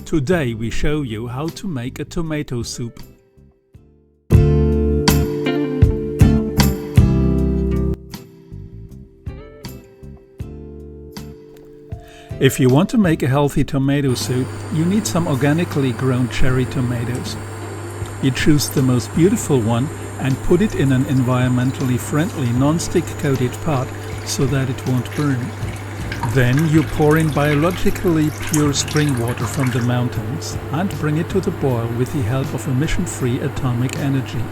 Today we show you how to make a tomato soup. If you want to make a healthy tomato soup, you need some organically grown cherry tomatoes. You choose the most beautiful one and put it in an environmentally friendly non-stick coated pot so that it won't burn. Then you pour in biologically pure spring water from the mountains and bring it to the boil with the help of emission-free atomic energy.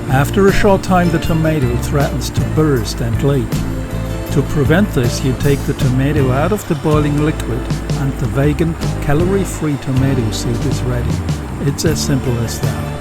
After a short time the tomato threatens to burst and leak. To prevent this, you take the tomato out of the boiling liquid and the vegan, calorie-free tomato soup is ready. It's as simple as that.